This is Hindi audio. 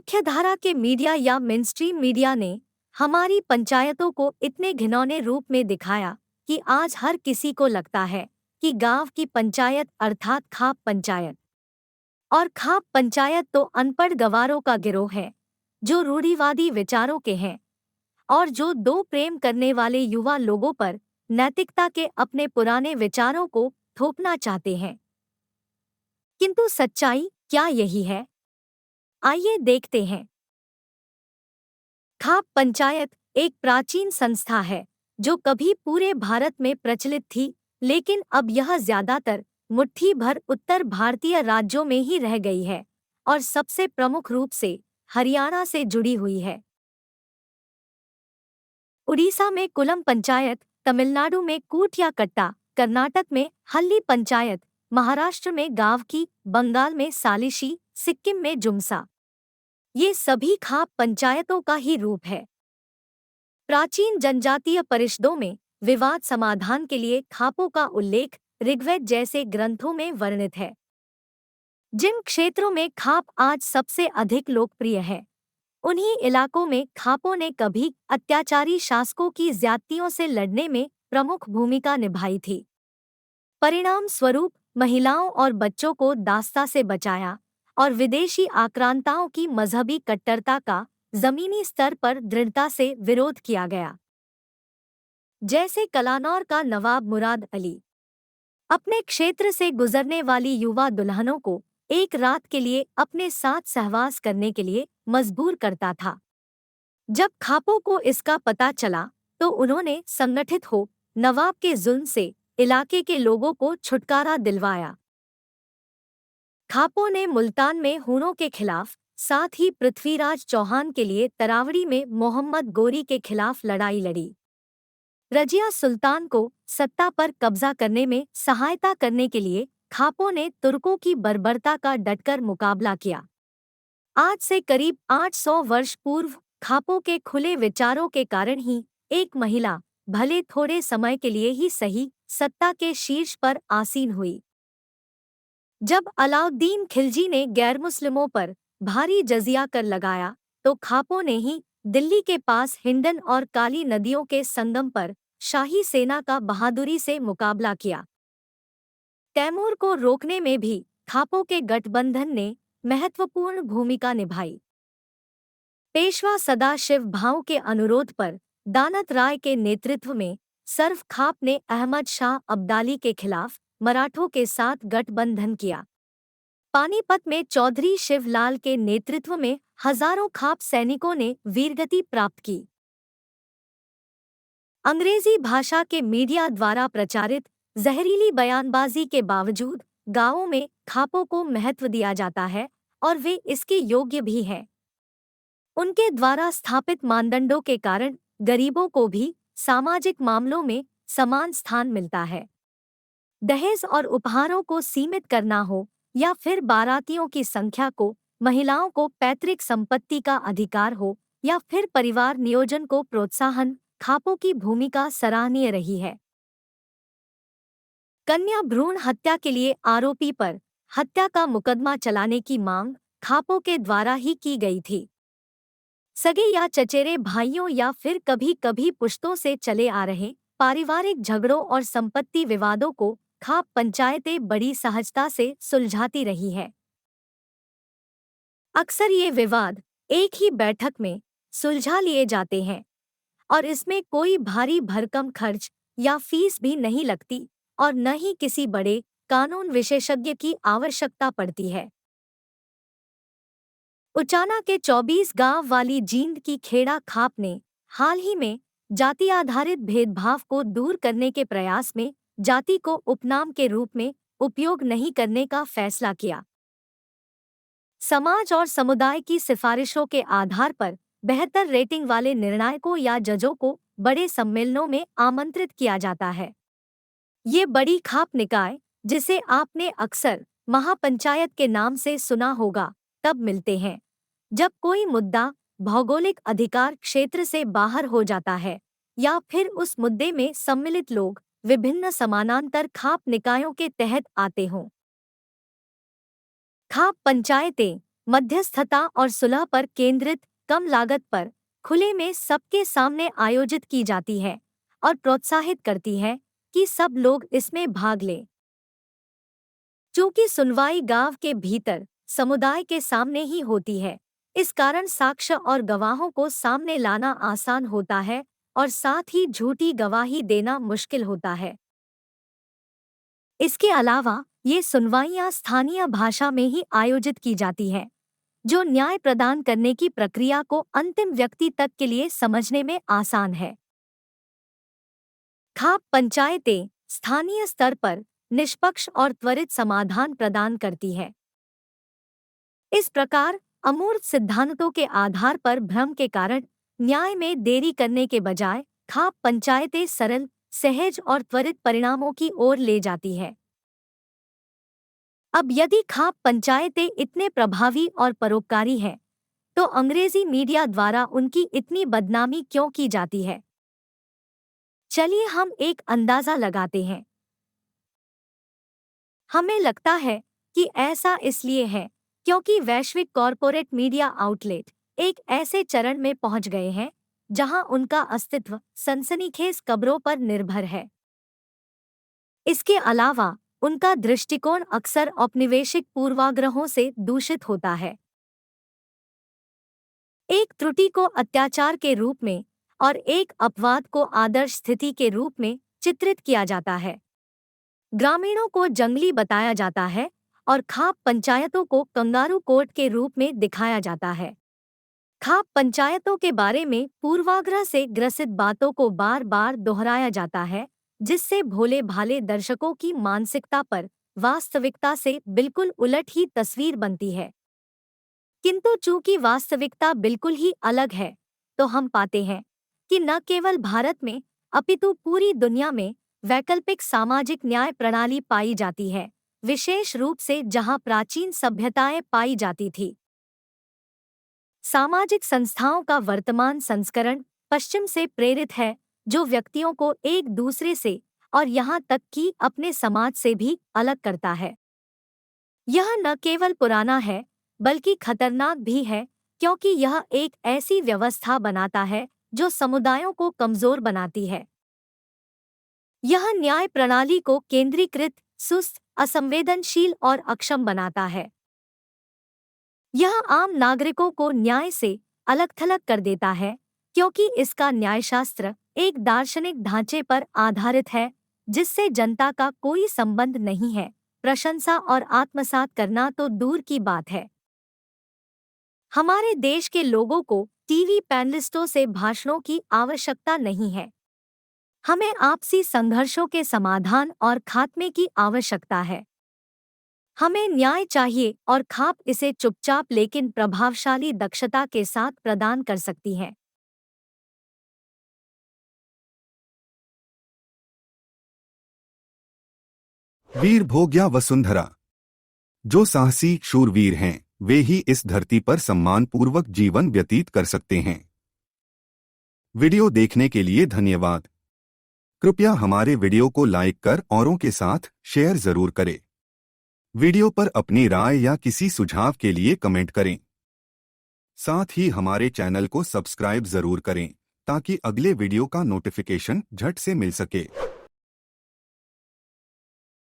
मुख्यधारा के मीडिया या मेनस्ट्रीम मीडिया ने हमारी पंचायतों को इतने घिनौने रूप में दिखाया कि आज हर किसी को लगता है कि गांव की पंचायत अर्थात खाप पंचायत और खाप पंचायत तो अनपढ़ गवारों का गिरोह है जो रूढ़िवादी विचारों के हैं और जो दो प्रेम करने वाले युवा लोगों पर नैतिकता के अपने पुराने विचारों को थोपना चाहते हैं। किंतु सच्चाई क्या यही है? आइए देखते हैं। खाप पंचायत एक प्राचीन संस्था है जो कभी पूरे भारत में प्रचलित थी, लेकिन अब यह ज्यादातर मुट्ठी भर उत्तर भारतीय राज्यों में ही रह गई है और सबसे प्रमुख रूप से हरियाणा से जुड़ी हुई है। उड़ीसा में कुलम पंचायत, तमिलनाडु में कूटियाकट्टा, कर्नाटक में हल्ली पंचायत, महाराष्ट्र में गावकी, बंगाल में सालिशी, सिक्किम में जुमसा, ये सभी खाप पंचायतों का ही रूप है। प्राचीन जनजातीय परिषदों में विवाद समाधान के लिए खापों का उल्लेख ऋग्वेद जैसे ग्रंथों में वर्णित है। जिन क्षेत्रों में खाप आज सबसे अधिक लोकप्रिय है, उन्हीं इलाकों में खापों ने कभी अत्याचारी शासकों की ज्यादतियों से लड़ने में प्रमुख भूमिका निभाई थी। परिणाम स्वरूप महिलाओं और बच्चों को दास्ता से बचाया और विदेशी आक्रांताओं की मजहबी कट्टरता का जमीनी स्तर पर दृढ़ता से विरोध किया गया। जैसे कलानौर का नवाब मुराद अली अपने क्षेत्र से गुजरने वाली युवा दुल्हनों को एक रात के लिए अपने साथ सहवास करने के लिए मजबूर करता था। जब खापों को इसका पता चला तो उन्होंने संगठित हो नवाब के जुल्म से इलाके के लोगों को छुटकारा दिलवाया। खापों ने मुल्तान में हूणों के खिलाफ, साथ ही पृथ्वीराज चौहान के लिए तरावड़ी में मोहम्मद गोरी के खिलाफ लड़ाई लड़ी। रजिया सुल्तान को सत्ता पर कब्जा करने में सहायता करने के लिए खापों ने तुर्कों की बर्बरता का डटकर मुकाबला किया। आज से करीब 800 वर्ष पूर्व खापों के खुले विचारों के कारण ही एक महिला, भले थोड़े समय के लिए ही सही, सत्ता के शीर्ष पर आसीन हुई। जब अलाउद्दीन खिलजी ने गैरमुस्लिमों पर भारी जजिया कर लगाया तो खापों ने ही दिल्ली के पास हिंडन और काली नदियों के संगम पर शाही सेना का बहादुरी से मुकाबला किया। तैमूर को रोकने में भी खापों के गठबंधन ने महत्वपूर्ण भूमिका निभाई। पेशवा सदाशिव भाऊ के अनुरोध पर दानत राय के नेतृत्व में सर्व खाप ने अहमद शाह अब्दाली के खिलाफ मराठों के साथ गठबंधन किया। पानीपत में चौधरी शिवलाल के नेतृत्व में हजारों खाप सैनिकों ने वीरगति प्राप्त की। अंग्रेजी भाषा के मीडिया द्वारा प्रचारित जहरीली बयानबाजी के बावजूद गांवों में खापों को महत्व दिया जाता है और वे इसके योग्य भी हैं। उनके द्वारा स्थापित मानदंडों के कारण गरीबों को भी सामाजिक मामलों में समान स्थान मिलता है। दहेज और उपहारों को सीमित करना हो या फिर बारातियों की संख्या को, महिलाओं को पैतृक संपत्ति का अधिकार हो या फिर परिवार नियोजन को प्रोत्साहन, खापों की भूमिका सराहनीय रही है। कन्या भ्रूण हत्या के लिए आरोपी पर हत्या का मुकदमा चलाने की मांग खापों के द्वारा ही की गई थी। सगे या चचेरे भाइयों या फिर कभी कभी पुश्तों से चले आ रहे पारिवारिक झगड़ों और संपत्ति विवादों को खाप पंचायतें बड़ी सहजता से सुलझाती रही है। अक्सर ये विवाद एक ही बैठक में सुलझा लिए जाते हैं और इसमें कोई भारी भरकम खर्च या फीस भी नहीं लगती और न ही किसी बड़े कानून विशेषज्ञ की आवश्यकता पड़ती है। उचाना के 24 गांव वाली जींद की खेड़ा खाप ने हाल ही में जाति आधारित भेदभाव को दूर करने के प्रयास में जाति को उपनाम के रूप में उपयोग नहीं करने का फैसला किया। समाज और समुदाय की सिफारिशों के आधार पर बेहतर रेटिंग वाले निर्णायकों या जजों को बड़े सम्मेलनों में आमंत्रित किया जाता है। ये बड़ी खाप निकाय, जिसे आपने अक्सर महापंचायत के नाम से सुना होगा, तब मिलते हैं जब कोई मुद्दा भौगोलिक अधिकार क्षेत्र से बाहर हो जाता है या फिर उस मुद्दे में सम्मिलित लोग विभिन्न समानांतर खाप निकायों के तहत आते हों। खाप पंचायतें मध्यस्थता और सुलह पर केंद्रित, कम लागत पर, खुले में सबके सामने आयोजित की जाती है और प्रोत्साहित करती है कि सब लोग इसमें भाग लें। चूंकि सुनवाई गांव के भीतर समुदाय के सामने ही होती है, इस कारण साक्ष्य और गवाहों को सामने लाना आसान होता है और साथ ही झूठी गवाही देना मुश्किल होता है। इसके अलावा ये सुनवाइयां स्थानीय भाषा में ही आयोजित की जाती हैं, जो न्याय प्रदान करने की प्रक्रिया को अंतिम व्यक्ति तक के लिए समझने में आसान है। खाप पंचायतें स्थानीय स्तर पर निष्पक्ष और त्वरित समाधान प्रदान करती है। इस प्रकार अमूर्त सिद्धांतों के आधार पर भ्रम के कारण न्याय में देरी करने के बजाय खाप पंचायतें सरल, सहज और त्वरित परिणामों की ओर ले जाती है। अब यदि खाप पंचायतें इतने प्रभावी और परोपकारी हैं, तो अंग्रेजी मीडिया द्वारा उनकी इतनी बदनामी क्यों की जाती है? चलिए हम एक अंदाजा लगाते हैं। हमें लगता है कि ऐसा इसलिए है क्योंकि वैश्विक कॉरपोरेट मीडिया आउटलेट एक ऐसे चरण में पहुंच गए हैं जहां उनका अस्तित्व सनसनीखेज खबरों पर निर्भर है। इसके अलावा उनका दृष्टिकोण अक्सर औपनिवेशिक पूर्वाग्रहों से दूषित होता है। एक त्रुटि को अत्याचार के रूप में और एक अपवाद को आदर्श स्थिति के रूप में चित्रित किया जाता है। ग्रामीणों को जंगली बताया जाता है और खाप पंचायतों को कंगारू कोर्ट के रूप में दिखाया जाता है। खाप पंचायतों के बारे में पूर्वाग्रह से ग्रसित बातों को बार बार दोहराया जाता है, जिससे भोले भाले दर्शकों की मानसिकता पर वास्तविकता से बिल्कुल उलट ही तस्वीर बनती है। किंतु चूंकि वास्तविकता बिल्कुल ही अलग है, तो हम पाते हैं कि न केवल भारत में अपितु पूरी दुनिया में वैकल्पिक सामाजिक न्याय प्रणाली पाई जाती है, विशेष रूप से जहां प्राचीन सभ्यताएं पाई जाती थी। सामाजिक संस्थाओं का वर्तमान संस्करण पश्चिम से प्रेरित है, जो व्यक्तियों को एक दूसरे से और यहाँ तक कि अपने समाज से भी अलग करता है। यह न केवल पुराना है बल्कि खतरनाक भी है, क्योंकि यह एक ऐसी व्यवस्था बनाता है जो समुदायों को कमजोर बनाती है। यह न्याय प्रणाली को केंद्रीकृत, सुस्त, असंवेदनशील और अक्षम बनाता है। यह आम नागरिकों को न्याय से अलग थलग कर देता है, क्योंकि इसका न्यायशास्त्र एक दार्शनिक ढांचे पर आधारित है जिससे जनता का कोई संबंध नहीं है। प्रशंसा और आत्मसात करना तो दूर की बात है। हमारे देश के लोगों को टीवी पैनलिस्टों से भाषणों की आवश्यकता नहीं है। हमें आपसी संघर्षों के समाधान और खात्मे की आवश्यकता है। हमें न्याय चाहिए और खाप इसे चुपचाप लेकिन प्रभावशाली दक्षता के साथ प्रदान कर सकती है। वीर भोग्या वसुंधरा। जो साहसी शूरवीर हैं, वे ही इस धरती पर सम्मानपूर्वक जीवन व्यतीत कर सकते हैं। वीडियो देखने के लिए धन्यवाद। कृपया हमारे वीडियो को लाइक कर औरों के साथ शेयर जरूर करें। वीडियो पर अपनी राय या किसी सुझाव के लिए कमेंट करें। साथ ही हमारे चैनल को सब्सक्राइब जरूर करें ताकि अगले वीडियो का नोटिफिकेशन झट से मिल सके।